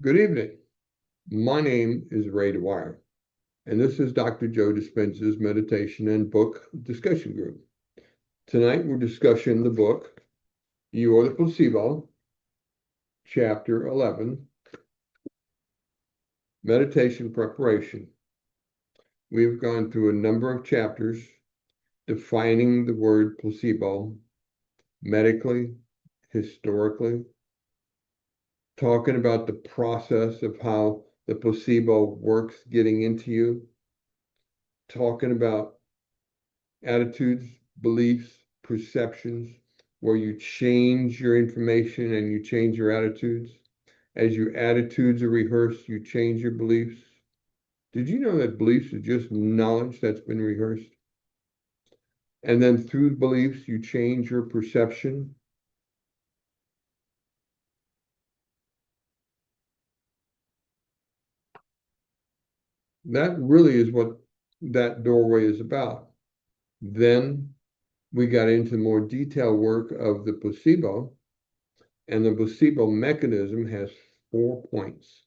Good evening. My name is Ray Dwyer, and this is Dr. Joe Dispenza's meditation and book discussion group. Tonight we're discussing the book, You Are the Placebo, Chapter 11, Meditation Preparation. We've gone through a number of chapters defining the word placebo medically, historically, talking about the process of how the placebo works getting into you, talking about attitudes, beliefs, perceptions, where you change your information and you change your attitudes. As your attitudes are rehearsed, you change your beliefs. Did you know that beliefs are just knowledge that's been rehearsed? And then through beliefs, you change your perception. That really is what that doorway is about. Then we got into more detailed work of the placebo, and the placebo mechanism has 4 points: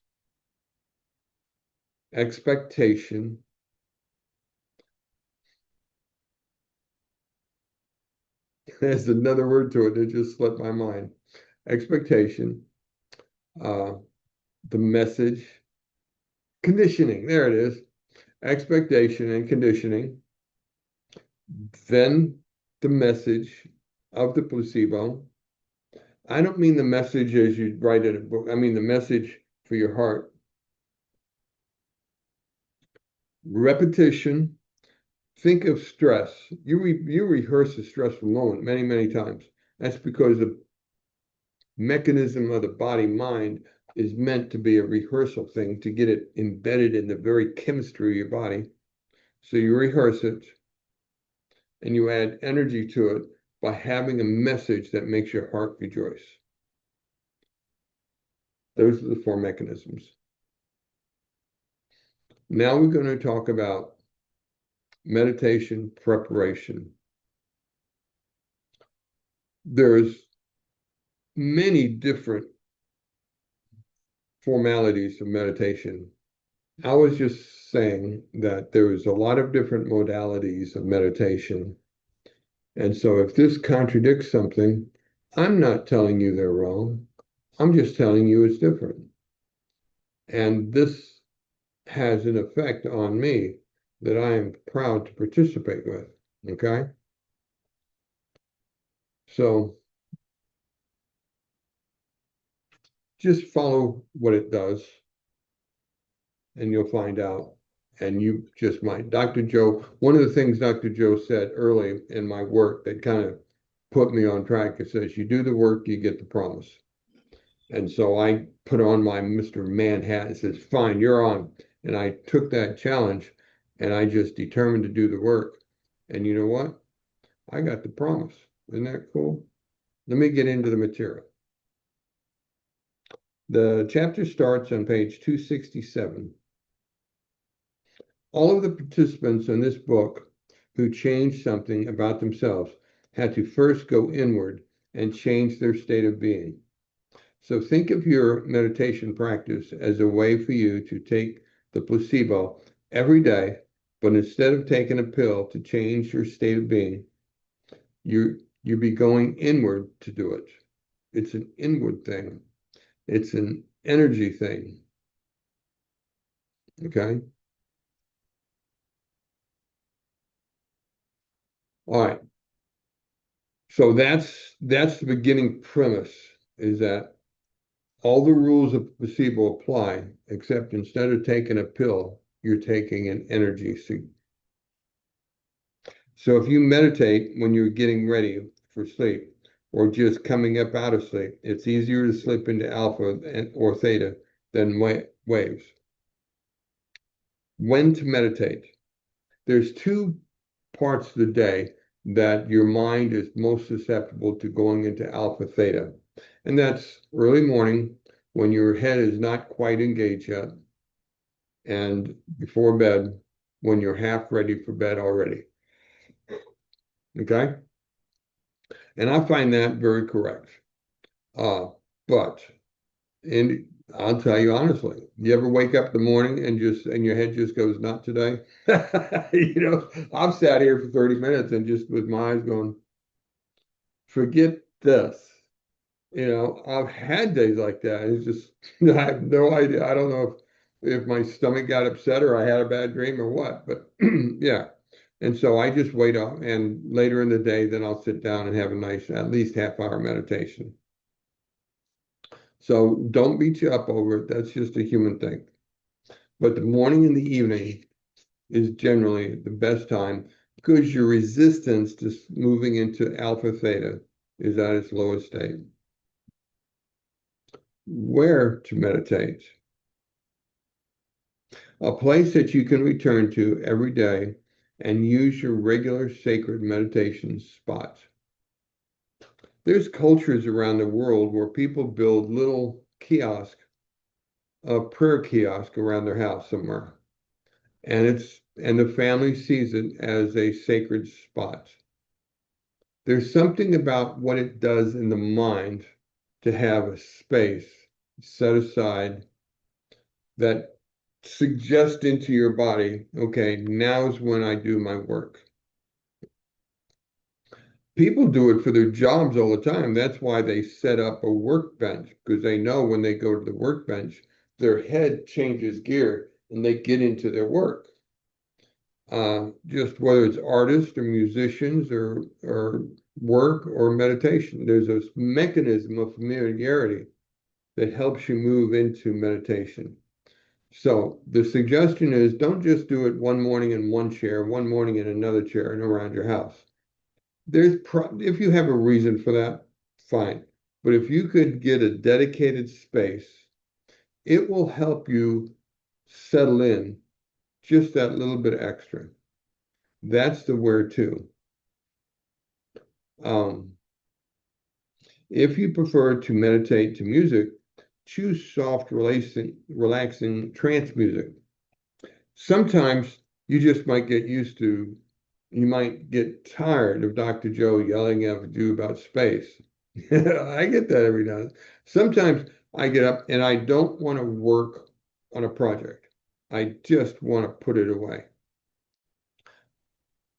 expectation. There's another word to it that just slipped my mind. Expectation, uh, the message, conditioning. There it is. Expectation and conditioning. Then the message of the placebo. I don't mean the message as you write in a book. I mean the message for your heart. Repetition. Think of stress. You rehearse a stressful moment many, many times. That's because the mechanism of the body mind is meant to be a rehearsal thing to get it embedded in the very chemistry of your body. So you rehearse it and you add energy to it by having a message that makes your heart rejoice. Those are the 4 mechanisms. Now we're going to talk about meditation preparation. There's many different formalities of meditation. I was just saying that there's a lot of different modalities of meditation. And so if this contradicts something, I'm not telling you they're wrong. I'm just telling you it's different. And this has an effect on me that I am proud to participate with. Okay? So just follow what it does and you'll find out. And you just might. Dr. Joe, one of the things Dr. Joe said early in my work that kind of put me on track, it says, you do the work, you get the promise. And so I put on my Mr. Manhattan and says, fine, you're on. And I took that challenge and I just determined to do the work. And you know what? I got the promise. Isn't that cool? Let me get into the material. The chapter starts on page 267. All of the participants in this book who changed something about themselves had to first go inward and change their state of being. So think of your meditation practice as a way for you to take the placebo every day, but instead of taking a pill to change your state of being, you be going inward to do it. It's an inward thing. It's an energy thing. Okay? All right. So that's the beginning premise, is that all the rules of placebo apply, except instead of taking a pill, you're taking an energy seed. So if you meditate when you're getting ready for sleep or just coming up out of sleep, it's easier to slip into alpha or theta than waves. When to meditate? There's 2 parts of the day that your mind is most susceptible to going into alpha theta. And that's early morning when your head is not quite engaged yet, and before bed when you're half ready for bed already. Okay? And I find that very correct. But I'll tell you honestly, you ever wake up in the morning and your head just goes, not today? I've sat here for 30 minutes and just with my eyes going, forget this. I've had days like that. It's just, I have no idea. I don't know if my stomach got upset or I had a bad dream or what, but yeah. And so I just wait up and later in the day, then I'll sit down and have a nice, at least half-hour meditation. So don't beat you up over it. That's just a human thing. But the morning and the evening is generally the best time because your resistance to moving into alpha theta is at its lowest state. Where to meditate? A place that you can return to every day and use your regular sacred meditation spots. There's cultures around the world where people build little kiosks, a prayer kiosk around their house somewhere. And the family sees it as a sacred spot. There's something about what it does in the mind to have a space set aside that suggests into your body, okay, now's when I do my work. People do it for their jobs all the time. That's why they set up a workbench, because they know when they go to the workbench, their head changes gear and they get into their work. Just whether it's artists or musicians or work or meditation, there's a mechanism of familiarity that helps you move into meditation. So the suggestion is don't just do it one morning in one chair, one morning in another chair and around your house. If you have a reason for that, fine. But if you could get a dedicated space, it will help you settle in just that little bit extra. That's the where to. Um, if you prefer to meditate to music, choose soft, relaxing trance music. Sometimes you might get tired of Dr. Joe yelling at you about space. I get that every now and then. Sometimes I get up and I don't want to work on a project. I just want to put it away.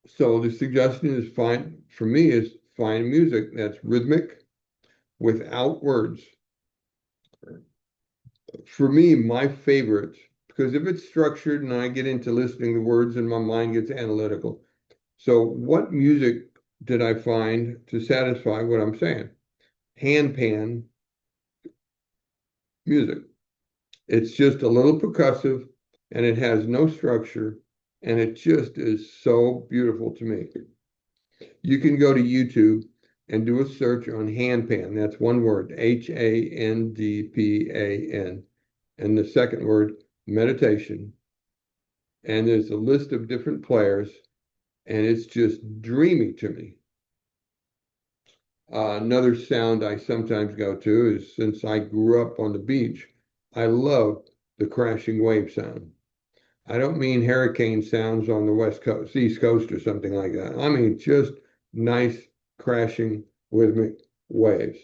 So the suggestion is find music that's rhythmic without words. For me, my favorite, because if it's structured and I get into listening to words and my mind gets analytical. So what music did I find to satisfy what I'm saying? Handpan music. It's just a little percussive and it has no structure and it just is so beautiful to me. You can go to YouTube and do a search on handpan. That's one word, Handpan. And the second word, meditation. And there's a list of different players and it's just dreamy to me. Another sound I sometimes go to is since I grew up on the beach, I love the crashing wave sound. I don't mean hurricane sounds on the West Coast, East Coast or something like that. I mean just nice crashing rhythmic waves.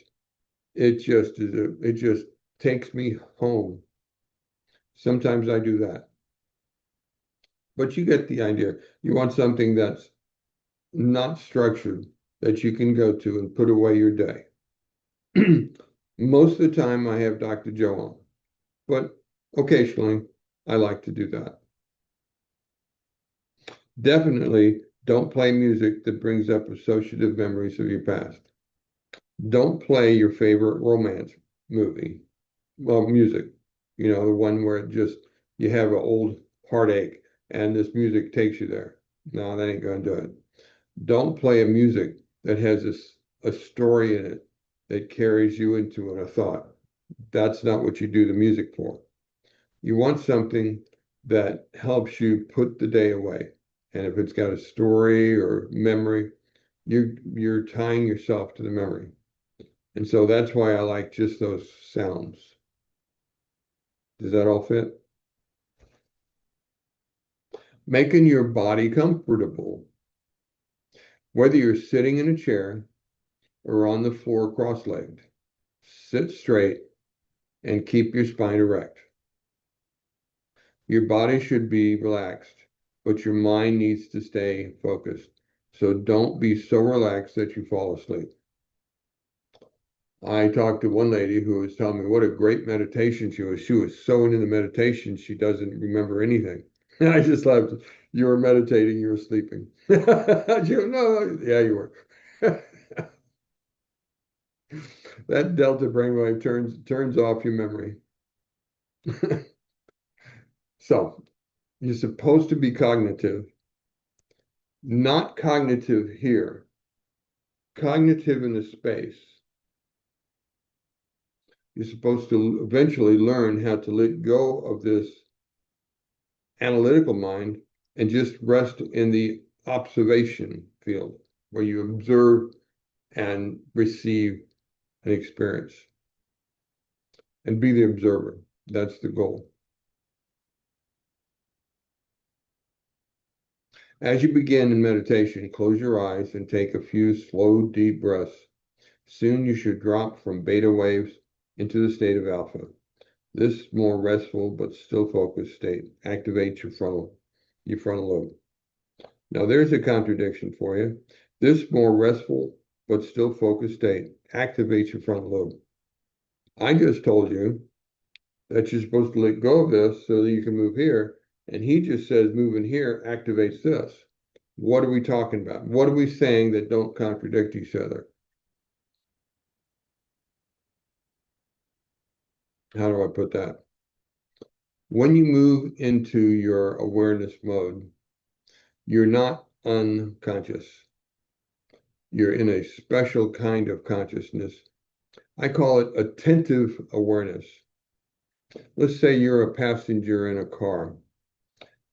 It just takes me home. Sometimes I do that. But you get the idea. You want something that's not structured that you can go to and put away your day. Most of the time I have Dr. Joe on, but occasionally I like to do that. Definitely don't play music that brings up associative memories of your past. Don't play your favorite romance movie, well, music, the one where you have an old heartache and this music takes you there. No, that ain't going to do it. Don't play a music that has a story in it that carries you into a thought. That's not what you do the music for. You want something that helps you put the day away. And if it's got a story or memory, you're tying yourself to the memory. And so that's why I like just those sounds. Does that all fit? Making your body comfortable. Whether you're sitting in a chair or on the floor cross-legged, sit straight and keep your spine erect. Your body should be relaxed, but your mind needs to stay focused. So don't be so relaxed that you fall asleep. I talked to one lady who was telling me what a great meditation she was. She was so into the meditation, she doesn't remember anything. And I just laughed. You were meditating, you were sleeping. No, yeah, you were. That delta brainwave turns off your memory. So you're supposed to be cognitive, not cognitive here, cognitive in the space. You're supposed to eventually learn how to let go of this analytical mind and just rest in the observation field where you observe and receive an experience and be the observer. That's the goal. As you begin in meditation, close your eyes and take a few slow, deep breaths. Soon you should drop from beta waves into the state of alpha. This more restful but still focused state activates your frontal lobe. Now there's a contradiction for you. This more restful but still focused state activates your frontal lobe. I just told you that you're supposed to let go of this so that you can move here. And he just says moving here activates this. What are we talking about? What are we saying that don't contradict each other? How do I put that? When you move into your awareness mode, you're not unconscious. You're in a special kind of consciousness. I call it attentive awareness. Let's say you're a passenger in a car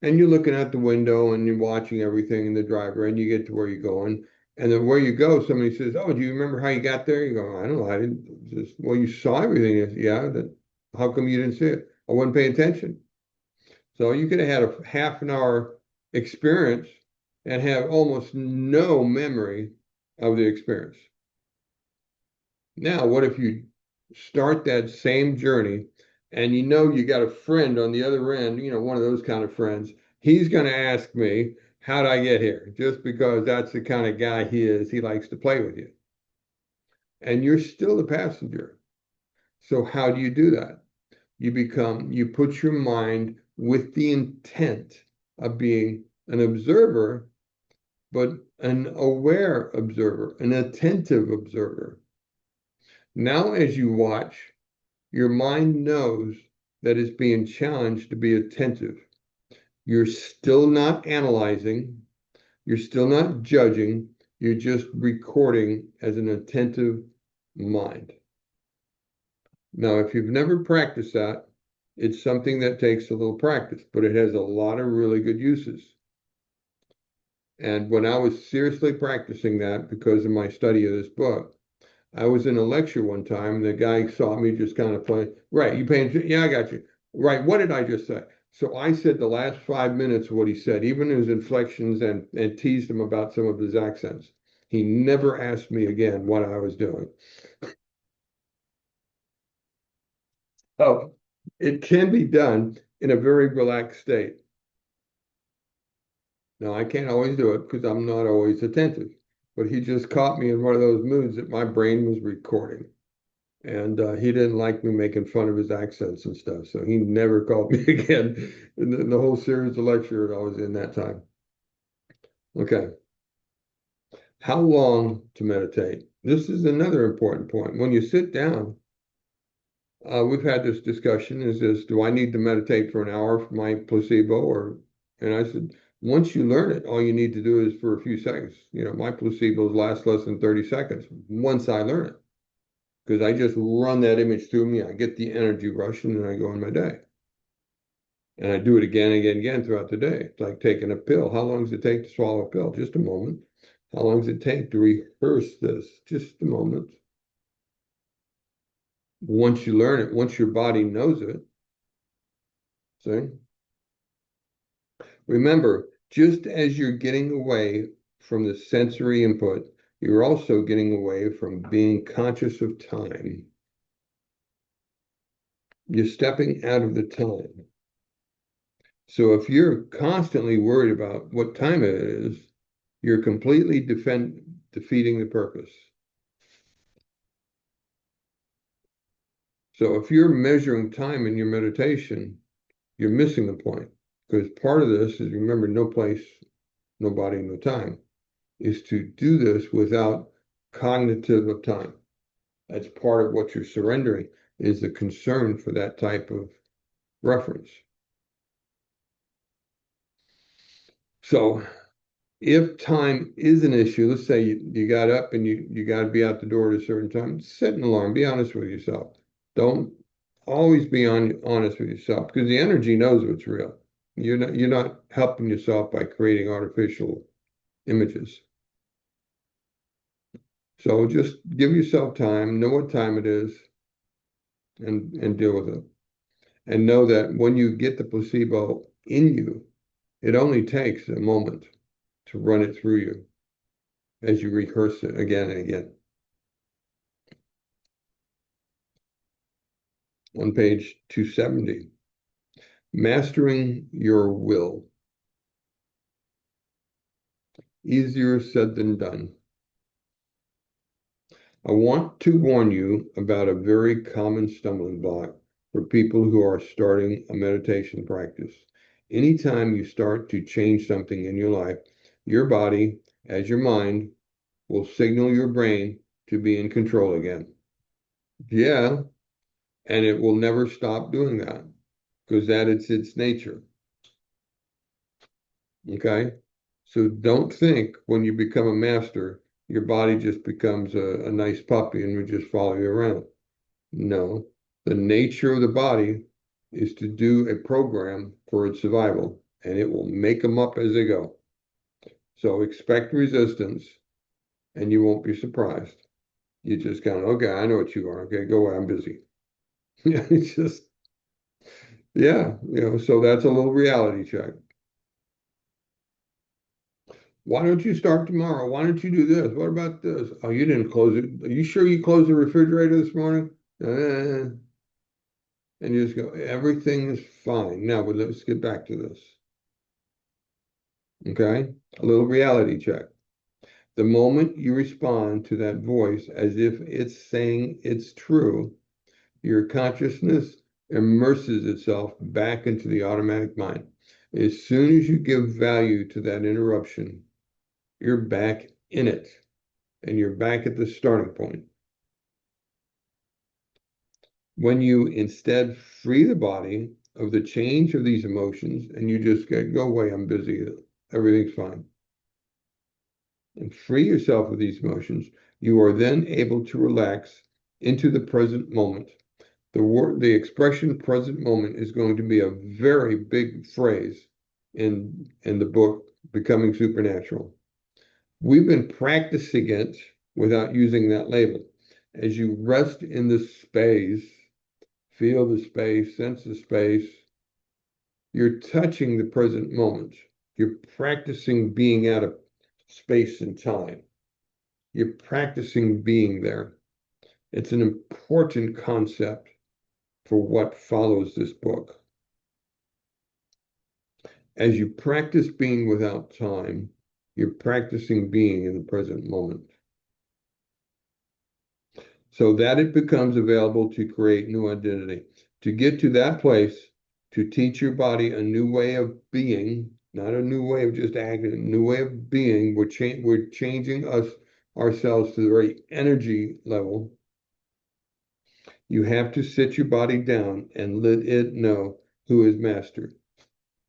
and you're looking out the window and you're watching everything in the driver and you get to where you're going. And then where you go, somebody says, "Oh, do you remember how you got there?" You go, "I don't know. I didn't just, well, you saw everything." Yeah, then how come you didn't see it? I wasn't paying attention. So you could have had a half an hour experience and have almost no memory of the experience. Now, what if you start that same journey and you know you got a friend on the other end, one of those kind of friends, he's going to ask me, "How'd I get here?" Just because that's the kind of guy he is, he likes to play with you. And you're still the passenger. So how do you do that? You put your mind with the intent of being an observer, but an aware observer, an attentive observer. Now, as you watch, your mind knows that it's being challenged to be attentive. You're still not analyzing, you're still not judging, you're just recording as an attentive mind. Now, if you've never practiced that, it's something that takes a little practice, but it has a lot of really good uses. And when I was seriously practicing that because of my study of this book, I was in a lecture one time, and the guy saw me just kind of playing. Right, you paying attention? Yeah, I got you. Right, what did I just say? So I said the last 5 minutes of what he said, even his inflections, and teased him about some of his accents. He never asked me again what I was doing. Oh, it can be done in a very relaxed state. Now, I can't always do it because I'm not always attentive, but he just caught me in one of those moods that my brain was recording. And he didn't like me making fun of his accents and stuff. So he never called me again in the whole series of lecture I was in that time. Okay. How long to meditate? This is another important point. When you sit down, we've had this discussion is this, do I need to meditate for an hour for my placebo? And I said, once you learn it, all you need to do is for a few seconds. My placebos last less than 30 seconds once I learn it. Because I just run that image through me, I get the energy rush, and then I go on my day. And I do it again and again and again throughout the day. It's like taking a pill. How long does it take to swallow a pill? Just a moment. How long does it take to rehearse this? Just a moment. Once you learn it, once your body knows it, see? Remember, just as you're getting away from the sensory input, you're also getting away from being conscious of time. You're stepping out of the time. So if you're constantly worried about what time it is, you're completely defeating the purpose. So if you're measuring time in your meditation, you're missing the point. Because part of this is, remember, no place, no body, no time, is to do this without cognitive of time. That's part of what you're surrendering, is the concern for that type of reference. So if time is an issue, let's say you got up and you got to be out the door at a certain time, set an alarm, be honest with yourself. Don't always be honest with yourself, because the energy knows what's real. You're not helping yourself by creating artificial images. So just give yourself time, know what time it is, and deal with it. And know that when you get the placebo in you, it only takes a moment to run it through you as you rehearse it again and again. On page 270, mastering your will. Easier said than done. I want to warn you about a very common stumbling block for people who are starting a meditation practice. Anytime you start to change something in your life, your body, as your mind, will signal your brain to be in control again. Yeah, and it will never stop doing that because that is its nature. Okay? So don't think when you become a master, your body just becomes a nice puppy and will just follow you around. No, the nature of the body is to do a program for its survival, and it will make them up as they go. So expect resistance, and you won't be surprised. You just kind of, okay, I know what you are. Okay, go away. I'm busy. Yeah, it's just, yeah, so that's a little reality check. Why don't you start tomorrow? Why don't you do this? What about this? Oh, you didn't close it. Are you sure you closed the refrigerator this morning? And you just go, everything is fine. Now, but let's get back to this. Okay? A little reality check. The moment you respond to that voice as if it's saying it's true, your consciousness immerses itself back into the automatic mind. As soon as you give value to that interruption, you're back in it and you're back at the starting point. When you instead free the body of the change of these emotions and you just go away, I'm busy, everything's fine, and free yourself of these emotions, you are then able to relax into the present moment. The expression present moment is going to be a very big phrase in the book, Becoming Supernatural. We've been practicing it without using that label. As you rest in the space, feel the space, sense the space, you're touching the present moment. You're practicing being out of space and time. You're practicing being there. It's an important concept for what follows this book. As you practice being without time, you're practicing being in the present moment. So that it becomes available to create new identity. To get to that place, to teach your body a new way of being, not a new way of just acting, a new way of being. We're changing ourselves to the right energy level. You have to sit your body down and let it know who is master.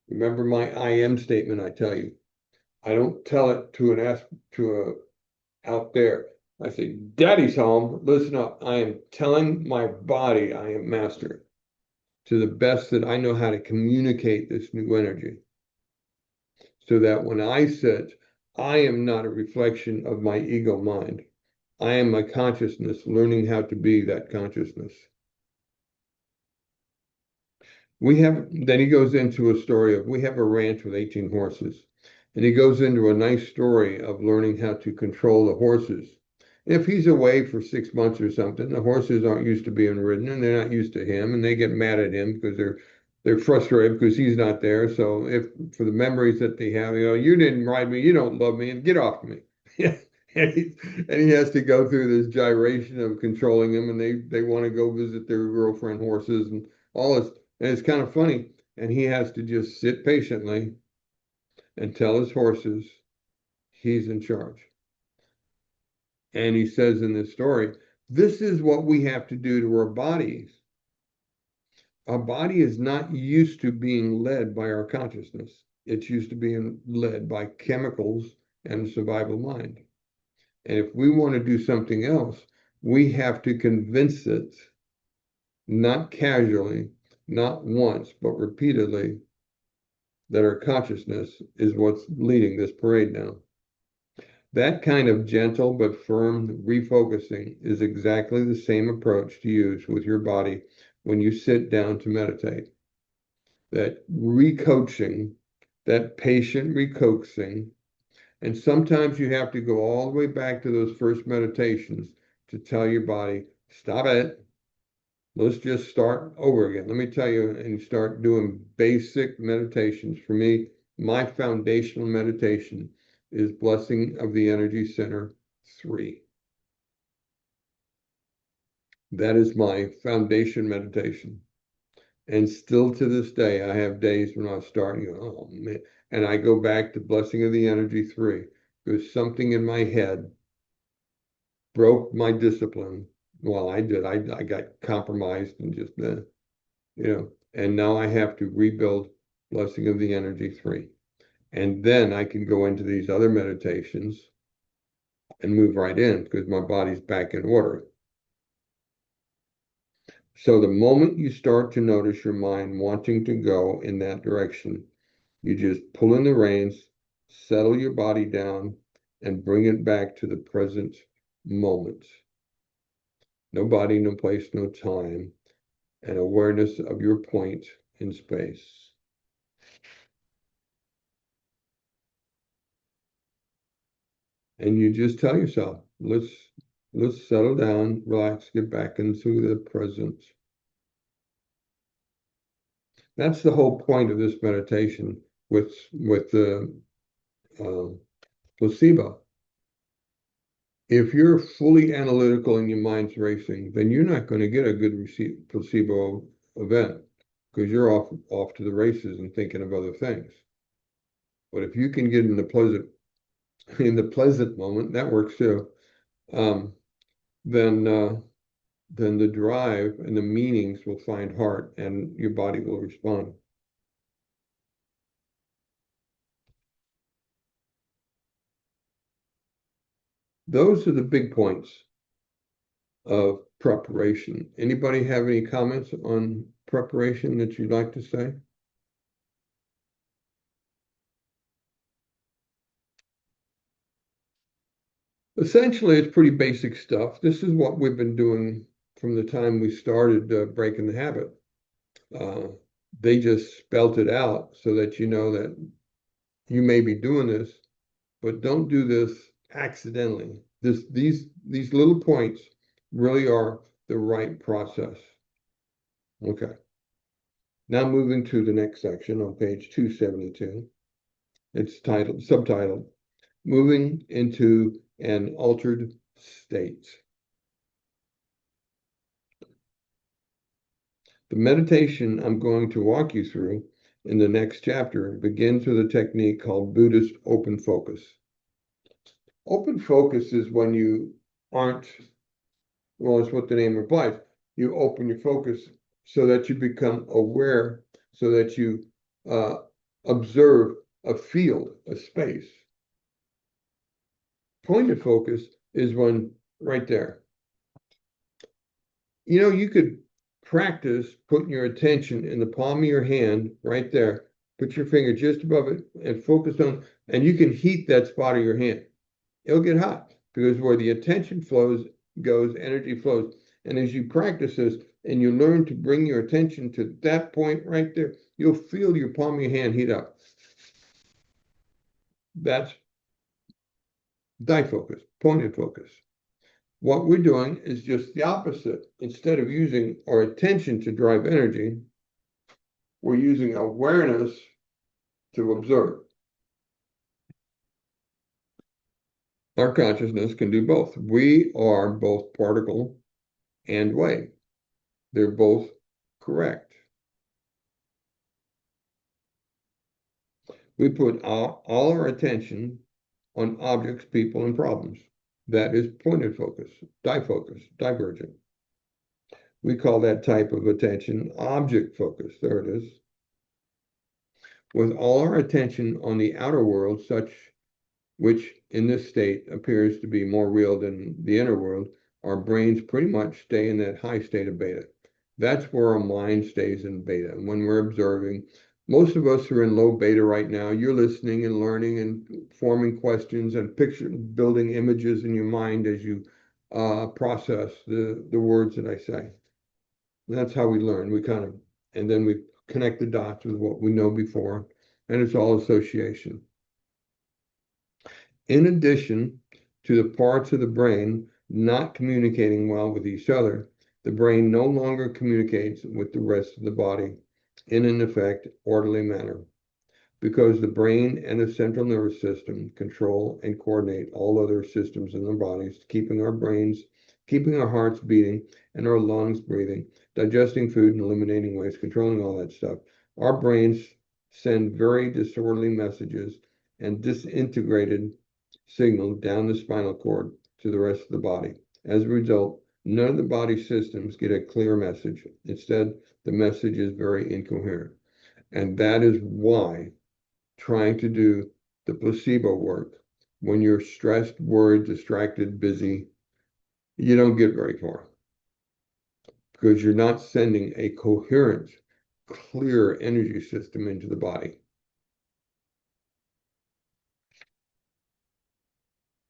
Remember my I am statement I tell you. I don't tell it to a out there. I say, Daddy's home, listen up. I am telling my body I am master to the best that I know how to communicate this new energy. So that when I sit, I am not a reflection of my ego mind. I am my consciousness learning how to be that consciousness. Then he goes into a story of, we have a ranch with 18 horses. And he goes into a nice story of learning how to control the horses If he's away for 6 months or something, the horses aren't used to being ridden and they're not used to him, and they get mad at him because they're frustrated because he's not there. So if for the memories that they have, you didn't ride me, you don't love me, and get off me. and he has to go through this gyration of controlling them, and they want to go visit their girlfriend horses and all this, and it's kind of funny. And he has to just sit patiently and tell his horses he's in charge. And he says in this story, this is what we have to do to our bodies. Our body is not used to being led by our consciousness. It's used to being led by chemicals and survival mind. And if we want to do something else, we have to convince it, not casually, not once, but repeatedly, that our consciousness is what's leading this parade now. That kind of gentle but firm refocusing is exactly the same approach to use with your body when you sit down to meditate. That recoaching, that patient recoaxing, and sometimes you have to go all the way back to those first meditations to tell your body, stop it. Let's just start over again. Let me tell you, and start doing basic meditations. For me, my foundational meditation is Blessing of the Energy Center 3. That is my foundation meditation. And still to this day, I have days when I start and go, oh man. And I go back to Blessing of the Energy 3. There's something in my head broke my discipline. Well, I did. I got compromised and just, and now I have to rebuild Blessing of the Energy 3. And then I can go into these other meditations and move right in because my body's back in order. So the moment you start to notice your mind wanting to go in that direction, you just pull in the reins, settle your body down, and bring it back to the present moment. No body, no place, no time, and awareness of your point in space. And you just tell yourself, let's settle down, relax, get back into the present. That's the whole point of this meditation with the placebo. If you're fully analytical and your mind's racing, then you're not going to get a good placebo event because you're off to the races and thinking of other things. But if you can get in the pleasant moment, that works too. Um, then the drive and the meanings will find heart, and your body will respond. Those are the big points of preparation. Anybody have any comments on preparation that you'd like to say? Essentially, it's pretty basic stuff. This is what we've been doing from the time we started breaking the habit. Uh, they just spelt it out so that you know that you may be doing this, but don't do this accidentally. These little points really are the right process. Okay. Now moving to the next section on page 272. It's subtitled, Moving into an Altered State. The meditation I'm going to walk you through in the next chapter begins with a technique called Buddhist open focus. Open focus is when you aren't, well, it's what the name implies. You open your focus so that you become aware, so that you observe a field, a space. Pointed focus is when right there. You could practice putting your attention in the palm of your hand right there. Put your finger just above it and focus on, and you can heat that spot of your hand. It'll get hot because where the attention goes, energy flows. And as you practice this and you learn to bring your attention to that point right there, you'll feel your palm of your hand heat up. That's focus, pointed focus. What we're doing is just the opposite. Instead of using our attention to drive energy, we're using awareness to observe. Our consciousness can do both. We are both particle and wave. They're both correct. We put all our attention on objects, people, and problems. That is pointed focus, divergent. We call that type of attention object focus. There it is. With all our attention on the outer world, which in this state appears to be more real than the inner world, our brains pretty much stay in that high state of beta. That's where our mind stays in beta. And when we're observing, most of us are in low beta right now. You're listening and learning and forming questions and building images in your mind as you process the words that I say. And that's how we learn. And then we connect the dots with what we know before, and it's all association. In addition to the parts of the brain not communicating well with each other, the brain no longer communicates with the rest of the body in an effect orderly manner, because the brain and the central nervous system control and coordinate all other systems in the bodies, keeping our hearts beating and our lungs breathing, digesting food and eliminating waste, controlling all that stuff. Our brains send very disorderly messages and disintegrated signals down the spinal cord to the rest of the body. As a result, none of the body systems get a clear message. Instead, the message is very incoherent. And that is why trying to do the placebo work when you're stressed, worried, distracted, busy, you don't get very far, because you're not sending a coherent, clear energy system into the body.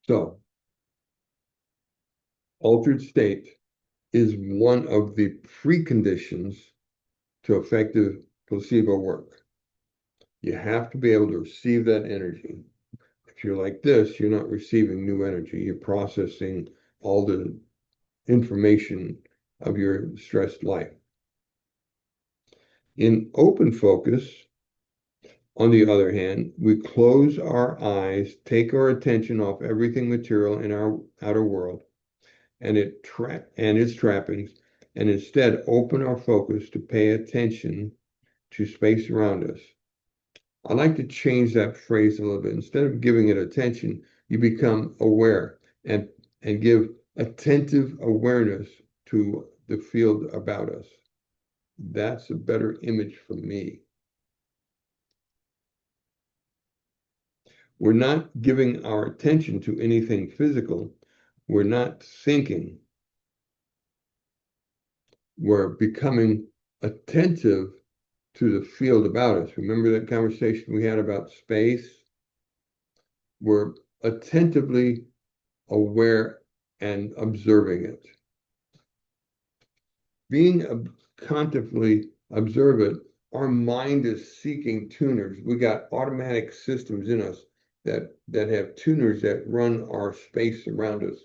So, altered state is one of the preconditions to effective placebo work. You have to be able to receive that energy. If you're like this, you're not receiving new energy. You're processing all the information of your stressed life. In open focus, on the other hand, we close our eyes, take our attention off everything material in our outer world and its trappings, and instead open our focus to pay attention to space around us. I like to change that phrase a little bit. Instead of giving it attention, you become aware and give attentive awareness to the field about us. That's a better image for me. We're not giving our attention to anything physical. We're not thinking. We're becoming attentive to the field about us. Remember that conversation we had about space? We're attentively aware and observing it. Being contemplatively observant, our mind is seeking tuners. We got automatic systems in us that have tuners that run our space around us,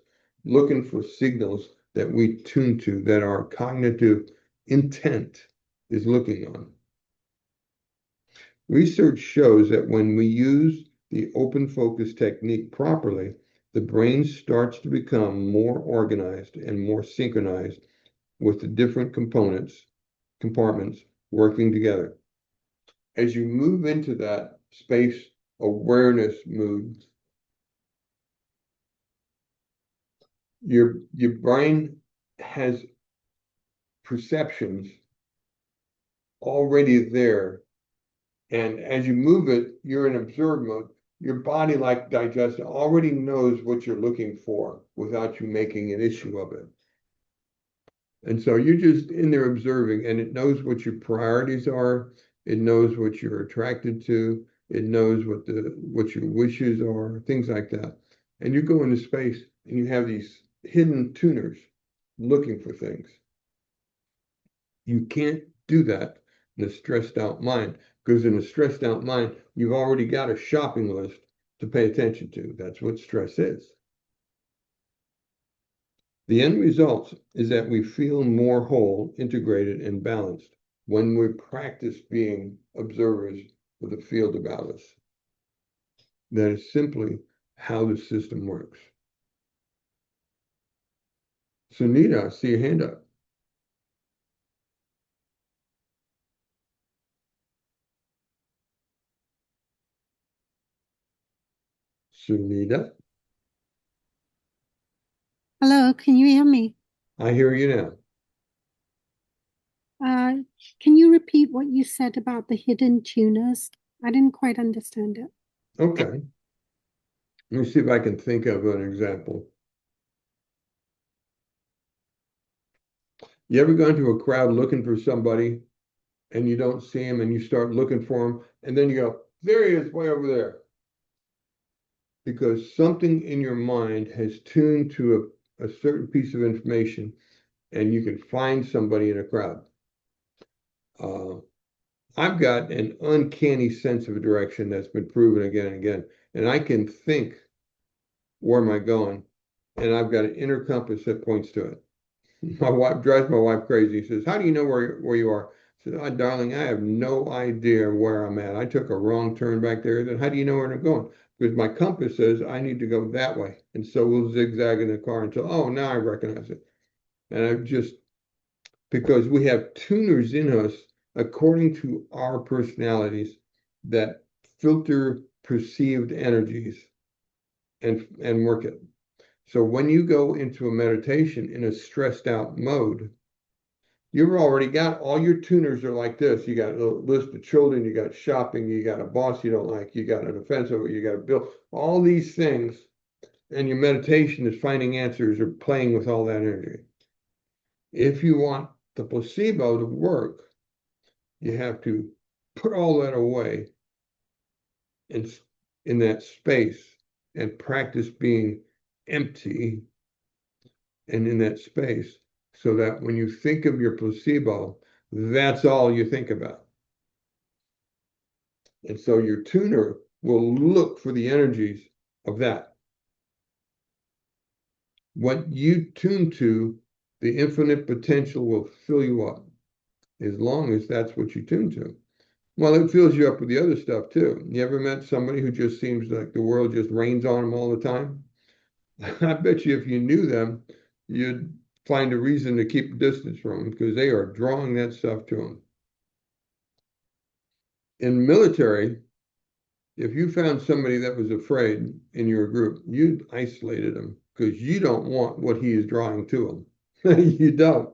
looking for signals that we tune to, that our cognitive intent is looking on. Research shows that when we use the open focus technique properly, the brain starts to become more organized and more synchronized with the different compartments working together. As you move into that space awareness mood, your brain has perceptions already there. And as you move it, you're in observe mode. Your body, like digestion, already knows what you're looking for without you making an issue of it. And so you're just in there observing, and it knows what your priorities are. It knows what you're attracted to. It knows what your wishes are, things like that. And you go into space and you have these hidden tuners looking for things. You can't do that in a stressed out mind, because in a stressed out mind, you've already got a shopping list to pay attention to. That's what stress is. The end result is that we feel more whole, integrated, and balanced when we practice being observers of the field about us. That is simply how the system works. Sunita, I see your hand up. Sunita, Hello, can you hear me? I hear you now. Uh, can you repeat what you said about the hidden tuners? I didn't quite understand it. Okay. Let me see if I can think of an example. You ever gone to a crowd looking for somebody and you don't see him and you start looking for him and then you go, there he is, way over there. Because something in your mind has tuned to a certain piece of information and you can find somebody in a crowd. Uh, I've got an uncanny sense of a direction that's been proven again and again. And I can think, where am I going? And I've got an inner compass that points to it. My wife drives my wife crazy. She says, how do you know where you are? I said, oh, darling, I have no idea where I'm at. I took a wrong turn back there. Then how do you know where I'm going? Because my compass says I need to go that way. And so we'll zigzag in the car until, oh, now I recognize it. And I've just, because we have tuners in us according to our personalities that filter perceived energies and work it. So when you go into a meditation in a stressed out mode, you've already got all your tuners are like this. You got a list of children, you got shopping, you got a boss you don't like, you got an offense over, you got a bill, all these things. And your meditation is finding answers or playing with all that energy. If you want the placebo to work, you have to put all that away in, in that space and practice being empty and in that space so that when you think of your placebo, that's all you think about. And so your tuner will look for the energies of that. What you tune to, the infinite potential will fill you up as long as that's what you tune to. Well, it fills you up with the other stuff too. You ever met somebody who just seems like the world just rains on them all the time? I bet you if you knew them, you'd find a reason to keep distance from them because they are drawing that stuff to them. In military, if you found somebody that was afraid in your group, you isolated them because you don't want what he is drawing to him. You don't.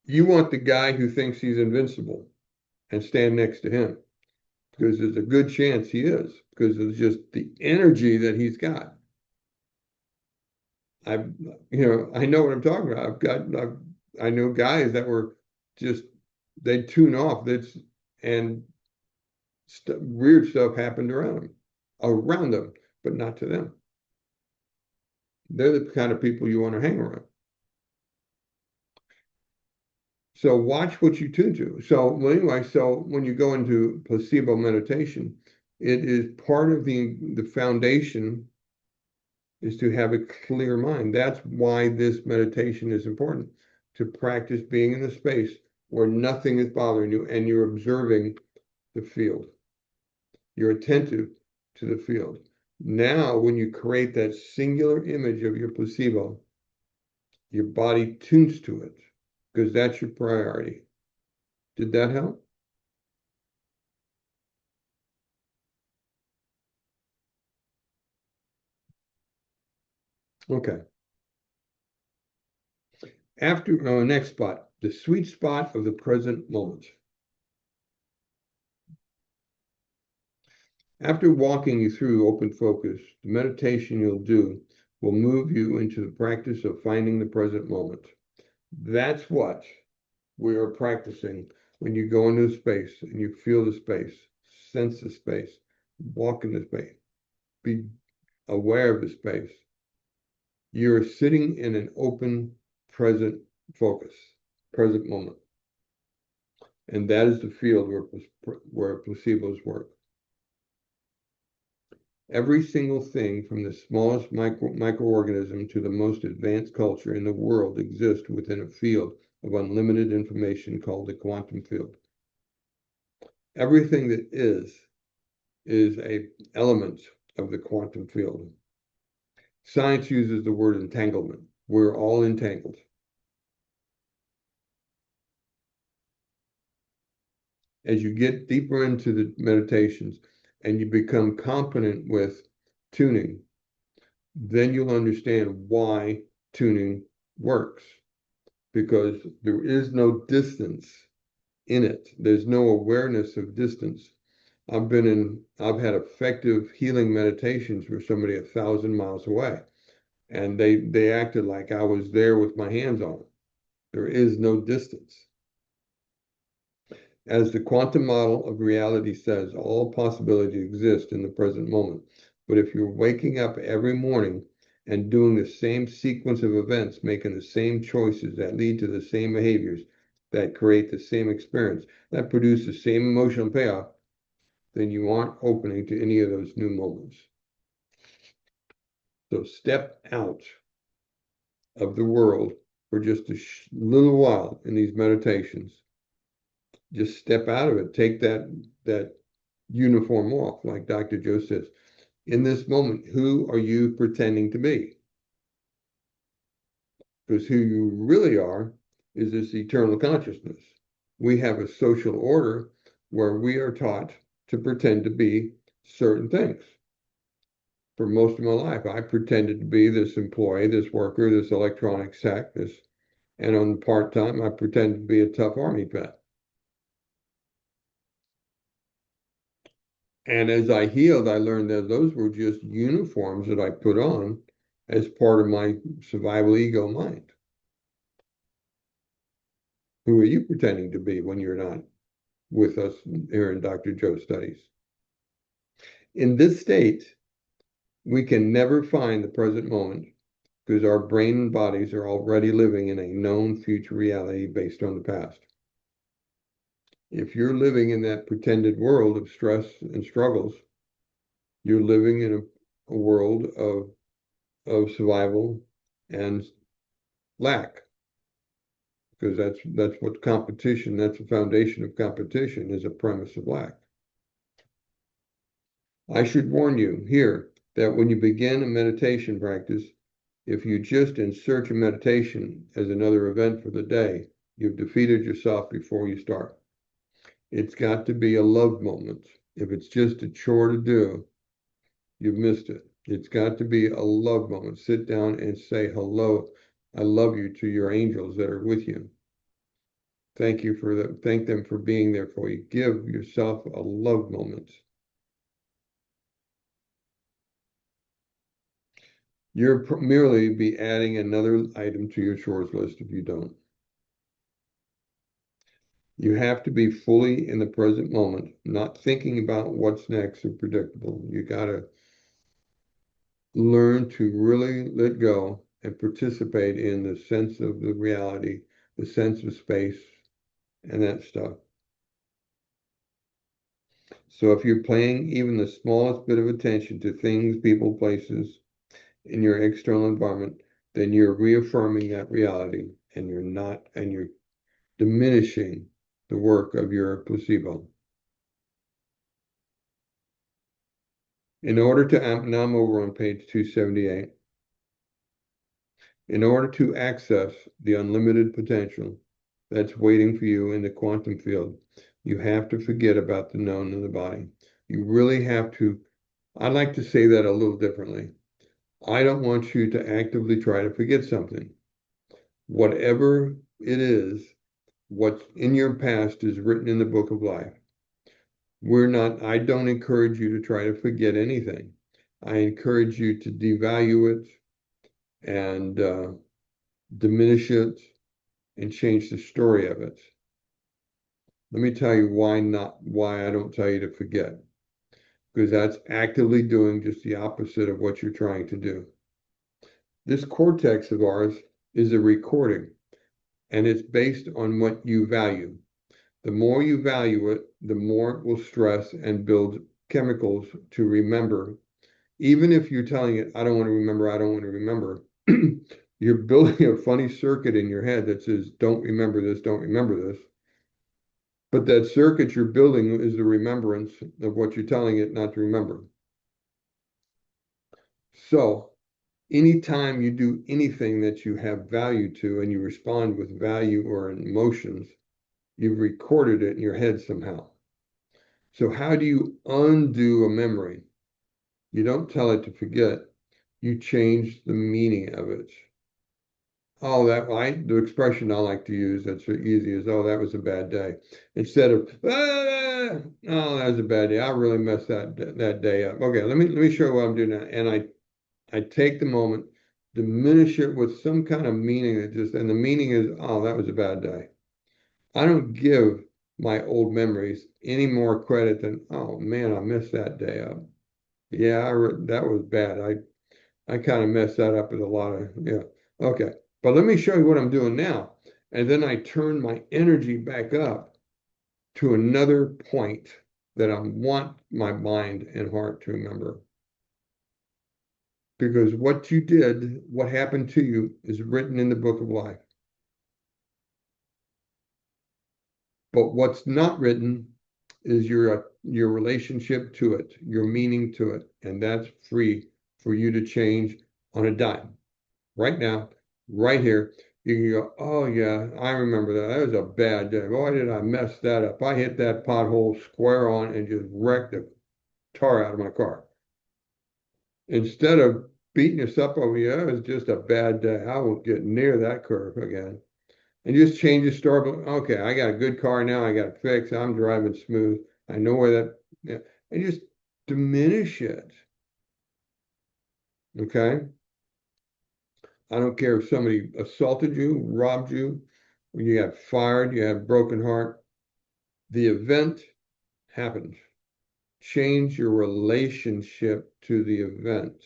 You want the guy who thinks he's invincible and stand next to him because there's a good chance he is because it's just the energy that he's got. I know what I'm talking about. I know guys that were just, they tune off. And weird stuff happened around them, but not to them. They're the kind of people you want to hang around. So watch what you tune to. So anyway, so when you go into placebo meditation, it is part of the foundation is to have a clear mind. That's why this meditation is important, to practice being in the space where nothing is bothering you and you're observing the field. You're attentive to the field. Now, when you create that singular image of your placebo, your body tunes to it because that's your priority. Did that help? Okay. After next spot, the sweet spot of the present moment. After walking you through open focus, the meditation you'll do will move you into the practice of finding the present moment. That's what we are practicing when you go into the space and you feel the space, sense the space, walk in the space, be aware of the space. You're sitting in an open, present focus, present moment. And that is the field where placebos work. Every single thing from the smallest microorganism to the most advanced culture in the world exists within a field of unlimited information called the quantum field. Everything that is a element of the quantum field. Science uses the word entanglement. We're all entangled. As you get deeper into the meditations and you become competent with tuning, then you'll understand why tuning works, because there is no distance in it. There's no awareness of distance. I've had effective healing meditations for somebody 1,000 miles away, and they acted like I was there with my hands on them. There is no distance. As the quantum model of reality says, all possibilities exist in the present moment. But if you're waking up every morning and doing the same sequence of events, making the same choices that lead to the same behaviors, that create the same experience, that produce the same emotional payoff, then you aren't opening to any of those new moments. So step out of the world for just a little while in these meditations. Just step out of it. Take that uniform off, like Dr. Joe says. In this moment, who are you pretending to be? Because who you really are is this eternal consciousness. We have a social order where we are taught to pretend to be certain things. For most of my life, I pretended to be this employee, this worker, this electronics tech, and on part-time, I pretended to be a tough army vet. And as I healed, I learned that those were just uniforms that I put on as part of my survival ego mind. Who are you pretending to be when you're not with us here in Dr. Joe Studies? In this state, we can never find the present moment because our brain and bodies are already living in a known future reality based on the past. If you're living in that pretended world of stress and struggles, you're living in a world of survival and lack, because that's what competition, that's the foundation of competition, is a premise of lack. I should warn you here that when you begin a meditation practice, if you just insert your meditation as another event for the day, you've defeated yourself before you start. It's got to be a love moment. If it's just a chore to do, you've missed it. It's got to be a love moment. Sit down and say hello, I love you, to your angels that are with you. Thank them for being there for you. Give yourself a love moment. You're merely be adding another item to your chores list if you don't. You have to be fully in the present moment, not thinking about what's next or predictable. You got to learn to really let go and participate in the sense of the reality, the sense of space, and that stuff. So if you're paying even the smallest bit of attention to things, people, places in your external environment, then you're reaffirming that reality, and you're diminishing the work of your placebo. In order to, now I'm over on page 278. In order to access the unlimited potential that's waiting for you in the quantum field, you have to forget about the known in the body. You really have to. I like to say that a little differently. I don't want you to actively try to forget something. Whatever it is, what's in your past is written in the book of life. I don't encourage you to try to forget anything. I encourage you to devalue it and diminish it and change the story of it. Let me tell you why I don't tell you to forget, because that's actively doing just the opposite of what you're trying to do. This cortex of ours is a recording, and it's based on what you value. The more you value it, the more it will stress and build chemicals to remember even if you're telling it, I don't want to remember, I don't want to remember, you're building a funny circuit in your head that says, don't remember this, don't remember this. But that circuit you're building is the remembrance of what you're telling it not to remember. So anytime you do anything that you have value to and you respond with value or emotions, you've recorded it in your head somehow. So how do you undo a memory? You don't tell it to forget, you change the meaning of it. Oh, the expression I like to use that's so easy is, oh, that was a bad day. Instead of, oh, that was a bad day. I really messed that day up. Okay, let me show you what I'm doing now. And I take the moment, diminish it with some kind of meaning and the meaning is, oh, that was a bad day. I don't give my old memories any more credit than, oh man, I messed that day up. Yeah, that was bad. I kind of messed that up with a lot of, yeah. Okay. But let me show you what I'm doing now. And then I turn my energy back up to another point that I want my mind and heart to remember. Because what you did, what happened to you, is written in the book of life. But what's not written is your relationship to it, your meaning to it. And that's free for you to change on a dime. Right now, right here, you can go, oh yeah, I remember that. That was a bad day. Boy, did I mess that up. I hit that pothole square on and just wrecked the tar out of my car. Instead of beating yourself over, yeah, it was just a bad day. I won't get near that curve again. And just change the story. Okay, I got a good car now. I got it fixed. I'm driving smooth. I know where that, yeah, and just diminish it. Okay. I don't care if somebody assaulted you, robbed you, when you got fired, you had a broken heart. The event happened. Change your relationship to the event.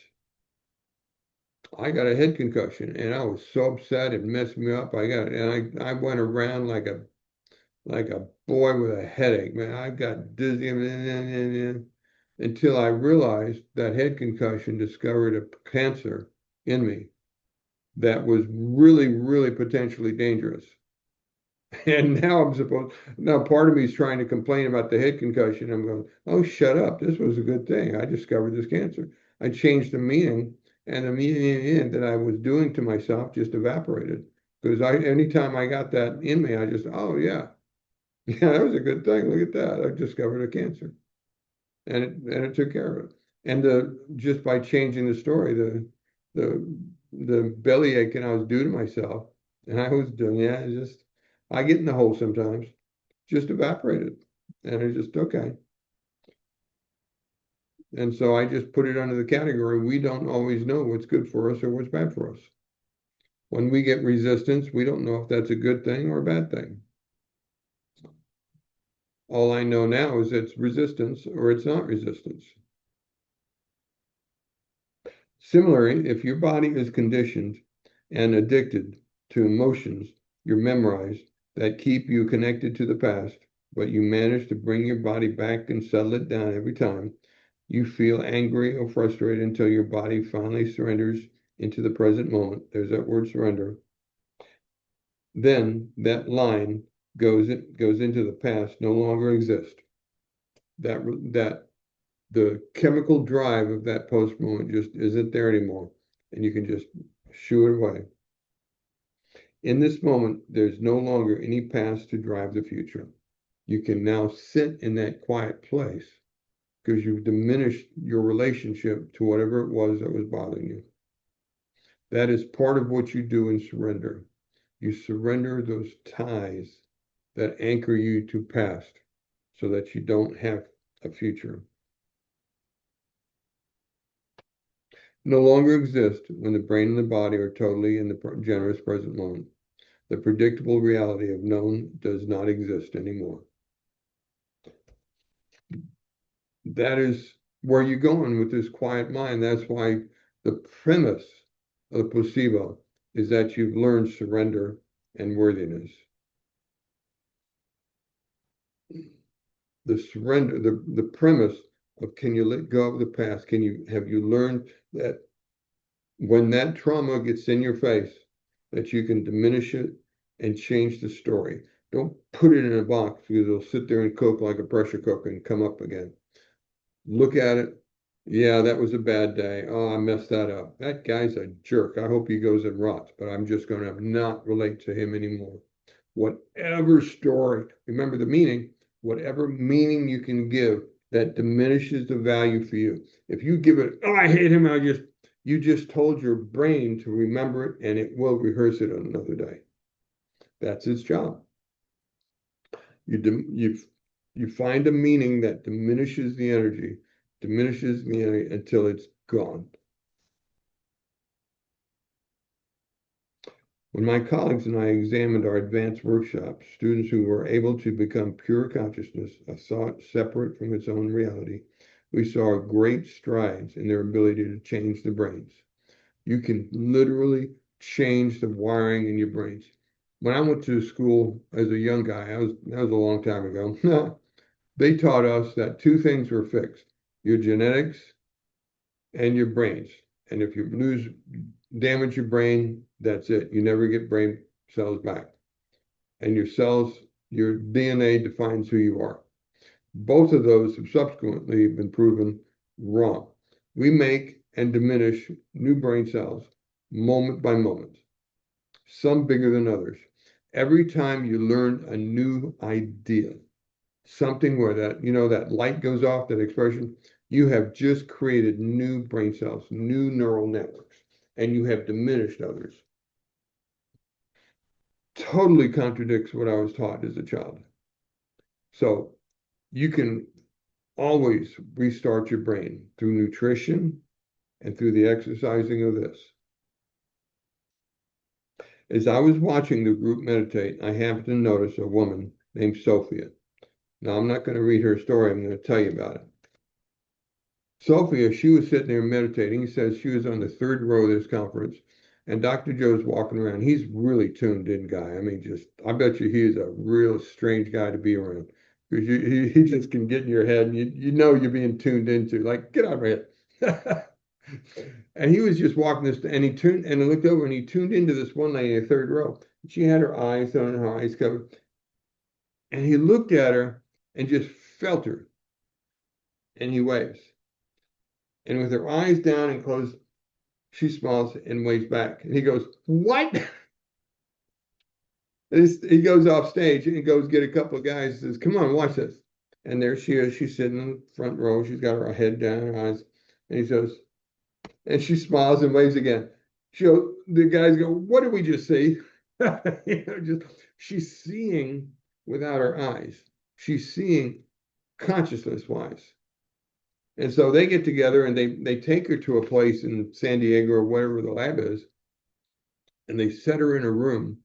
I got a head concussion and I was so upset it messed me up. I went around like a boy with a headache, man. I got dizzy until I realized that head concussion discovered a cancer in me that was really, really potentially dangerous. And now part of me is trying to complain about the head concussion. I'm going, oh, shut up. This was a good thing. I discovered this cancer. I changed the meaning, and the meaning that I was doing to myself just evaporated. Because anytime I got that in me, I just, oh, yeah, yeah, that was a good thing. Look at that. I discovered a cancer. And it took care of it. And just by changing the story, the the bellyache and I was due to myself, and I was doing, yeah, I get in the hole sometimes, just evaporated. And it just okay. And so I just put it under the category, we don't always know what's good for us or what's bad for us. When we get resistance, we don't know if that's a good thing or a bad thing. All I know now is it's resistance or it's not resistance. Similarly, if your body is conditioned and addicted to emotions you're memorized that keep you connected to the past, but you manage to bring your body back and settle it down every time, you feel angry or frustrated until your body finally surrenders into the present moment. There's that word surrender. Then that line goes into the past, no longer exists. That the chemical drive of that post moment just isn't there anymore, and you can just shoo it away. In this moment, there's no longer any past to drive the future. You can now sit in that quiet place because you've diminished your relationship to whatever it was that was bothering you. That is part of what you do in surrender. You surrender those ties that anchor you to past so that you don't have a future. No longer exist when the brain and the body are totally in the generous present moment. The predictable reality of known does not exist anymore. That is where you're going with this quiet mind. That's why the premise of the placebo is that you've learned surrender and worthiness. The surrender, the premise of can you let go of the past? Have you learned that when that trauma gets in your face, that you can diminish it and change the story? Don't put it in a box because it'll sit there and cook like a pressure cooker and come up again. Look at it. Yeah, that was a bad day. Oh, I messed that up. That guy's a jerk. I hope he goes and rots, but I'm just going to not relate to him anymore. Whatever story, remember the meaning, whatever meaning you can give that diminishes the value for you. If you give it, oh, I hate him, you just told your brain to remember it and it will rehearse it on another day. That's its job. You find a meaning that diminishes the energy until it's gone. When my colleagues and I examined our advanced workshops, students who were able to become pure consciousness, a thought separate from its own reality, we saw great strides in their ability to change the brains. You can literally change the wiring in your brains. When I went to school as a young guy, that was a long time ago. They taught us that two things were fixed: your genetics and your brains. And if you damage your brain, that's it. You never get brain cells back. And your DNA defines who you are. Both of those have subsequently been proven wrong. We make and diminish new brain cells moment by moment, some bigger than others. Every time you learn a new idea, something where that light goes off, that expression, you have just created new brain cells, new neural networks, and you have diminished others. Totally contradicts what I was taught as a child. So you can always restart your brain through nutrition and through the exercising of this. As I was watching the group meditate, I happened to notice a woman named Sophia. Now, I'm not going to read her story. I'm going to tell you about it. Sophia, she was sitting there meditating. He says she was on the third row of this conference, and Dr. Joe's walking around. He's really tuned in guy. I mean, I bet you he is a real strange guy to be around because he just can get in your head and you know you're being tuned into. Like, get out of my head. And he was just walking this, and I looked over and he tuned into this one lady in the third row. She had her eyes on her eyes covered, and he looked at her and just felt her, and he waves. And with her eyes down and closed, she smiles and waves back. And he goes, "What?" He goes off stage and goes get a couple of guys and says, "Come on, watch this." And there she is. She's sitting in the front row. She's got her head down, her eyes. And he says, and she smiles and waves again. The guys go, "What did we just see?" She's seeing without her eyes. She's seeing consciousness wise. And so they get together and they take her to a place in San Diego or wherever the lab is, and they set her in a room.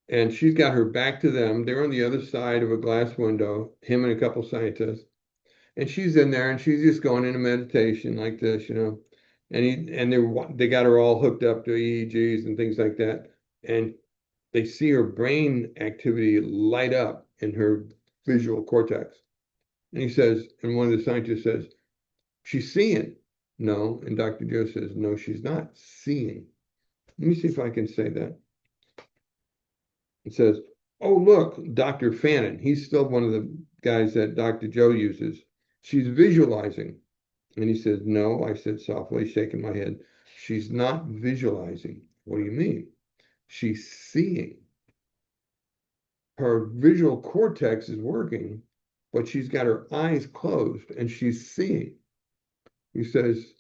And she's got her back to them. They're on the other side of a glass window, him and a couple scientists. And she's in there and she's just going into meditation like this, And they got her all hooked up to EEGs and things like that. And they see her brain activity light up in her visual cortex. And one of the scientists says, "She's seeing." No. And Dr. Joe says, "No, she's not seeing." Let me see if I can say that. It says, "Oh, look, Dr. Fannin." He's still one of the guys that Dr. Joe uses. "She's visualizing." And he says, "No," I said softly, shaking my head. "She's not visualizing." "What do you mean?" "She's seeing. Her visual cortex is working, but she's got her eyes closed and she's seeing." He says,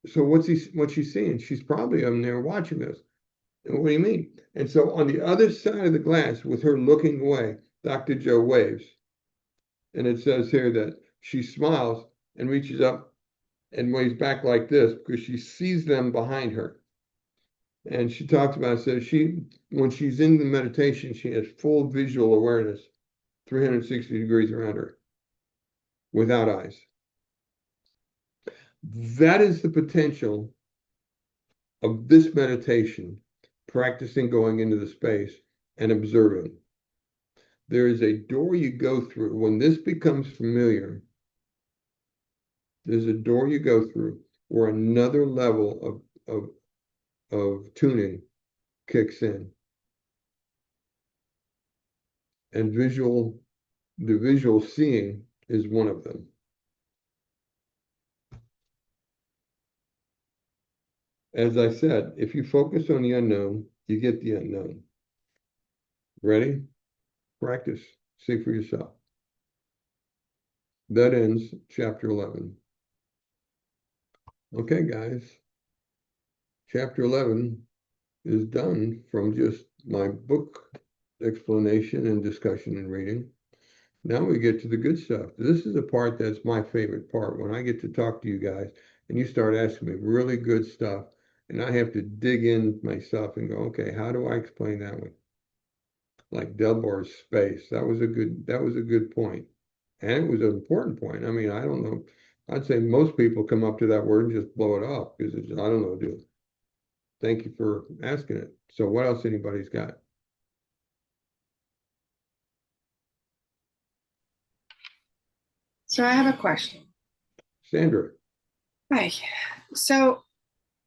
"So what's she seeing?" "She's probably on there watching this." "What do you mean?" And so on the other side of the glass, with her looking away, Dr. Joe waves. And it says here that she smiles and reaches up and waves back like this because she sees them behind her. And she talks about, says when she's in the meditation, she has full visual awareness, 360 degrees around her, without eyes. That is the potential of this meditation, practicing going into the space and observing. There is a door you go through. When this becomes familiar, There's a door you go through where another level of tuning kicks in. And the visual seeing is one of them. As I said, if you focus on the unknown, you get the unknown. Ready? Practice. See for yourself. That ends chapter 11. Okay, guys. Chapter 11 is done from just my book explanation and discussion and reading. Now we get to the good stuff. This is a part that's my favorite part, when I get to talk to you guys and you start asking me really good stuff, and I have to dig in myself and go, okay, how do I explain that one? Like Delbar's space. That was a good point. And it was an important point. I mean, I don't know. I'd say most people come up to that word and just blow it off because it's, I don't know, dude. Thank you for asking it. So what else anybody's got? So I have a question. Sandra. Hi. So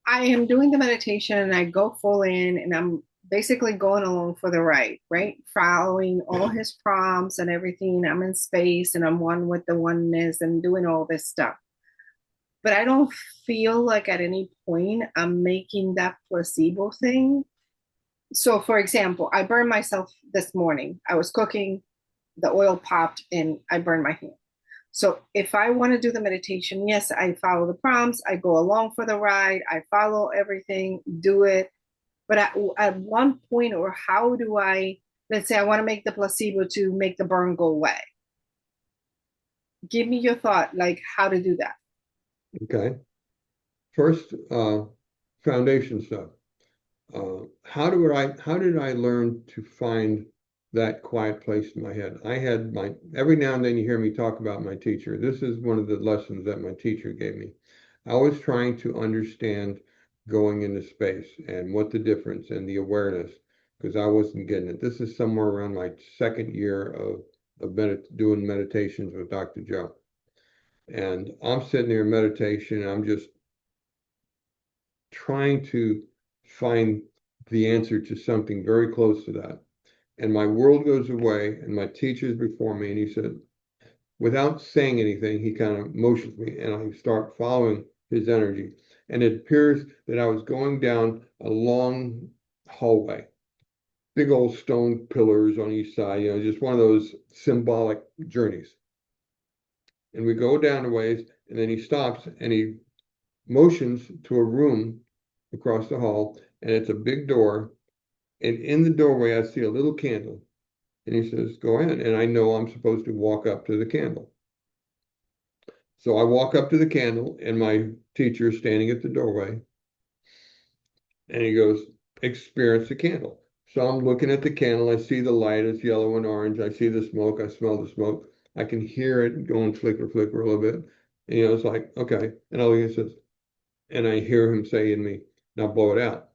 I am doing the meditation and I go full in and I'm basically going along for the ride, right? Following all his prompts and everything. I'm in space and I'm one with the oneness and doing all this stuff. But I don't feel like at any point I'm making that placebo thing. So, for example, I burned myself this morning. I was cooking, the oil popped, and I burned my hand. So if I want to do the meditation, yes, I follow the prompts, I go along for the ride, I follow everything, do it. But at one point, or how do I, let's say I want to make the placebo to make the burn go away. Give me your thought, like how to do that. Okay. First, foundation stuff. How did I learn to find that quiet place in my head? I had every now and then you hear me talk about my teacher. This is one of the lessons that my teacher gave me. I was trying to understand going into space and what the difference and the awareness, because I wasn't getting it. This is somewhere around my second year of doing meditations with Dr. Joe. And I'm sitting there in meditation, and I'm just trying to find the answer to something very close to that. And my world goes away, and my teacher's before me, and he said, without saying anything, he kind of motions me, and I start following his energy. And it appears that I was going down a long hallway, big old stone pillars on each side, just one of those symbolic journeys. And we go down a ways, and then he stops and he motions to a room across the hall, and it's a big door. And in the doorway, I see a little candle. And he says, go in. And I know I'm supposed to walk up to the candle. So I walk up to the candle, and my teacher is standing at the doorway. And he goes, experience the candle. So I'm looking at the candle. I see the light. It's yellow and orange. I see the smoke. I smell the smoke. I can hear it going flicker, flicker a little bit. And, it's like, okay. And all he says, and I hear him say in me, now blow it out.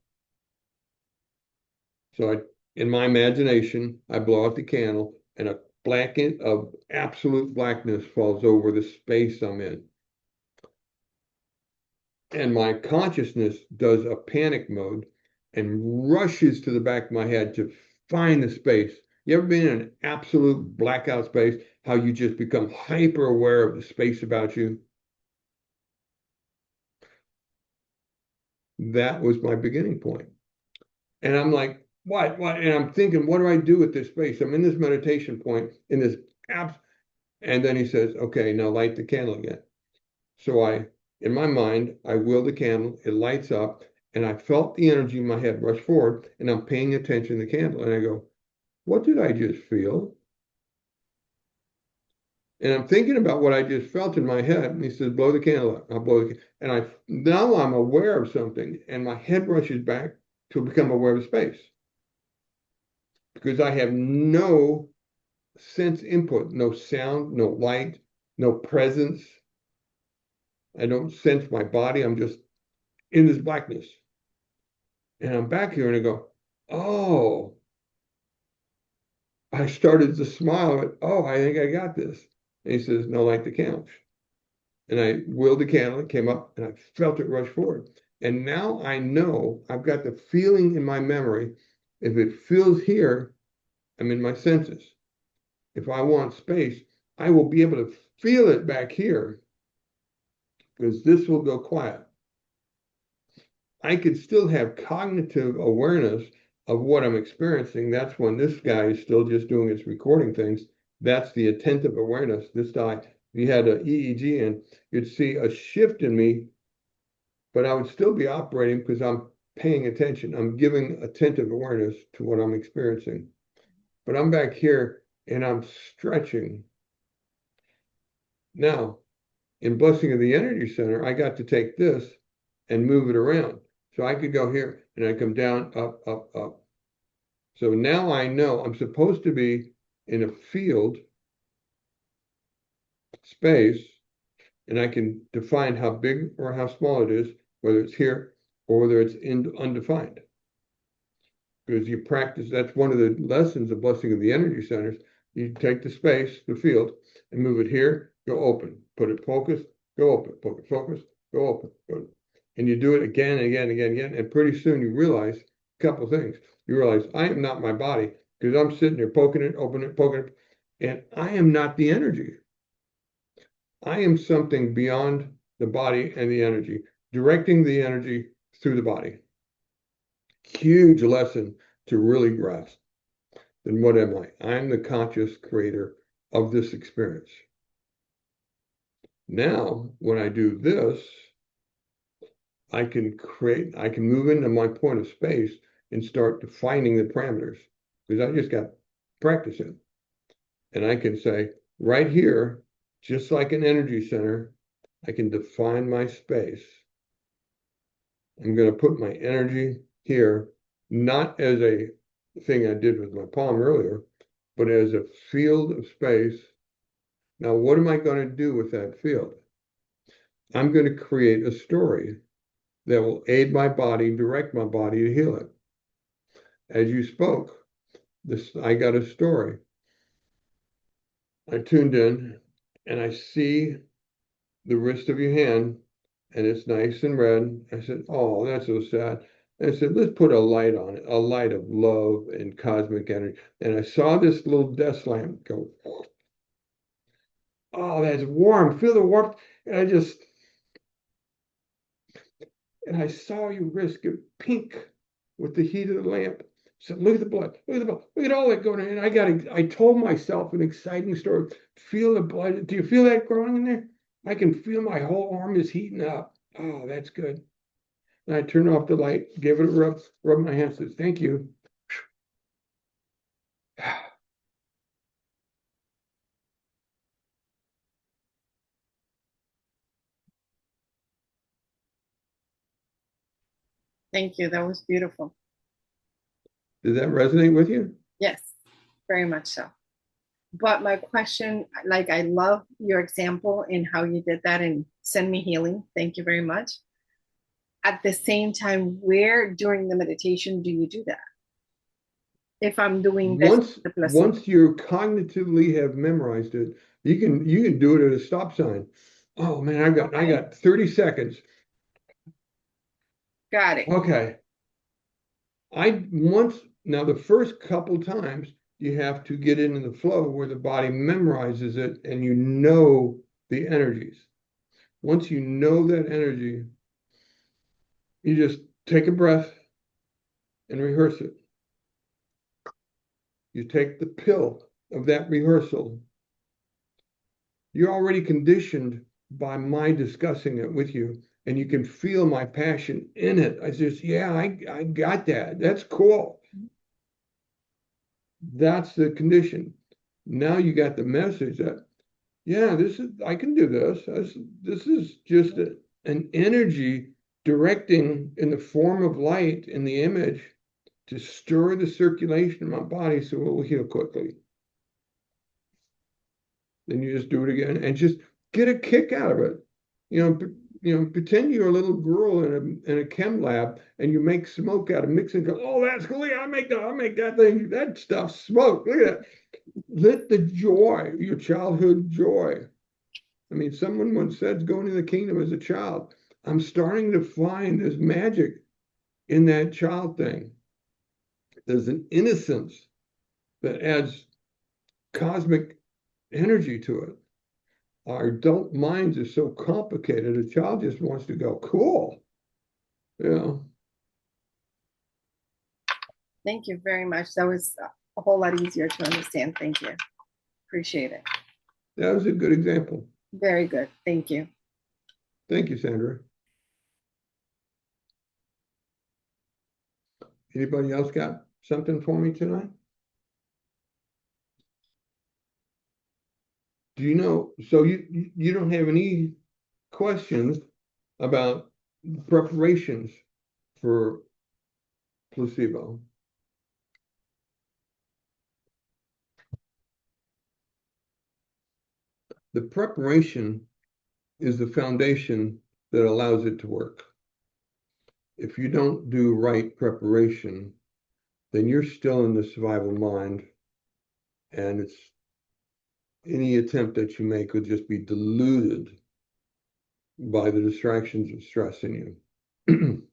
So in my imagination, I blow out the candle, and a blanket of absolute blackness falls over the space I'm in. And my consciousness does a panic mode and rushes to the back of my head to find the space. You ever been in an absolute blackout space? How you just become hyper aware of the space about you? That was my beginning point. And I'm like, what? And I'm thinking, what do I do with this space? I'm in this meditation point, in this and then he says, okay, now light the candle again. So in my mind, I will the candle, it lights up, and I felt the energy in my head rush forward, and I'm paying attention to the candle, and I go, what did I just feel? And I'm thinking about what I just felt in my head, and he says, blow the candle up. I'll blow the candle. And now I'm aware of something, and my head rushes back to become aware of space. Because I have no sense input, no sound, no light, no presence. I don't sense my body. I'm just in this blackness. And I'm back here and I go, oh, I started to smile. Oh, I think I got this. And he says, no, light the candle. And I willed the candle, it came up, and I felt it rush forward. And now I know I've got the feeling in my memory. If it feels here, I'm in my senses. If I want space, I will be able to feel it back here because this will go quiet. I could still have cognitive awareness of what I'm experiencing. That's when this guy is still just doing his recording things. That's the attentive awareness. This guy, if you had an EEG in, you'd see a shift in me, but I would still be operating because I'm paying attention. I'm giving attentive awareness to what I'm experiencing. But I'm back here and I'm stretching. Now, in Blessing of the Energy Center, I got to take this and move it around. So I could go here and I come down, up, up, up. So now I know I'm supposed to be in a field space, and I can define how big or how small it is, whether it's here or whether it's undefined. Because you practice, that's one of the lessons of Blessing of the Energy Centers. You take the space, the field, and move it here, go open, put it focus, go open, put it focus, go open, go. And you do it again and again and again and again. And pretty soon you realize a couple things. You realize I am not my body because I'm sitting there poking it, opening it, poking it, and I am not the energy. I am something beyond the body and the energy, directing the energy through the body. Huge lesson to really grasp. Then what am I? I'm the conscious creator of this experience. Now, when I do this, I can move into my point of space and start defining the parameters because I just got practicing. And I can say, right here, just like an energy center, I can define my space. I'm going to put my energy here, not as a thing I did with my palm earlier, but as a field of space. Now, what am I going to do with that field? I'm going to create a story that will aid my body, direct my body to heal it. As you spoke, I got a story. I tuned in and I see the wrist of your hand and it's nice and red. I said, oh, that's so sad. And I said, let's put a light on it, a light of love and cosmic energy. And I saw this little desk lamp go, oh, that's warm. Feel the warmth. And I saw your wrist get pink with the heat of the lamp. I said, look at the blood, look at the blood, look at all that going on. And I told myself an exciting story. Feel the blood. Do you feel that growing in there? I can feel my whole arm is heating up. Oh, that's good. And I turned off the light, gave it a rub my hands, said, thank you. Thank you. That was beautiful. Did that resonate with you? Yes, very much so. But my question, like, I love your example in how you did that and send me healing. Thank you very much. At the same time, where during the meditation do you do that? If I'm doing this, once you cognitively have memorized it, you can do it at a stop sign. Oh man, I got 30 seconds. Got it. Okay. Now the first couple times you have to get into the flow where the body memorizes it and you know the energies. Once you know that energy, you just take a breath and rehearse it. You take the pill of that rehearsal. You're already conditioned by my discussing it with you, and you can feel my passion in it. I just, yeah, I got that. That's cool. That's the condition. Now you got the message that, yeah, I can do this. This is just an energy directing in the form of light in the image to stir the circulation in my body so it will heal quickly. Then you just do it again and just get a kick out of it. Pretend you're a little girl in a chem lab and you make smoke out of mixing. Go, oh, that's cool. Yeah, I'll make that thing. That stuff smoke. Look at that. Let the joy, your childhood joy, I mean, someone once said going to the kingdom as a child. I'm starting to find there's magic in that child thing. There's an innocence that adds cosmic energy to it. Our adult minds are so complicated. A child just wants to go, cool. Yeah. Thank you very much. That was a whole lot easier to understand. Thank you. Appreciate it. That was a good example. Very good. Thank you. Thank you, Sandra. Anybody else got something for me tonight? Do you know, so you don't have any questions about preparations for placebo? The preparation is the foundation that allows it to work. If you don't do right preparation, then you're still in the survival mind, and it's any attempt that you make would just be diluted by the distractions of stress in you.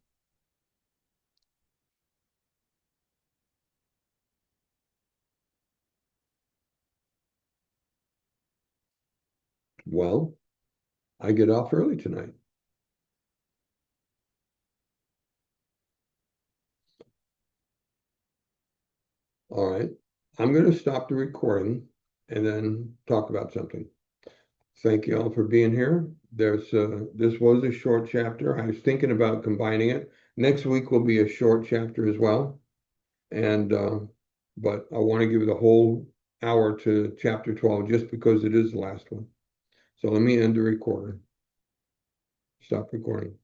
Well, I get off early tonight. All right. I'm going to stop the recording and then talk about something. Thank you all for being here. This was a short chapter. I was thinking about combining it. Next week will be a short chapter as well. And but I want to give the whole hour to chapter 12 just because it is the last one. So let me end the recording. Stop recording.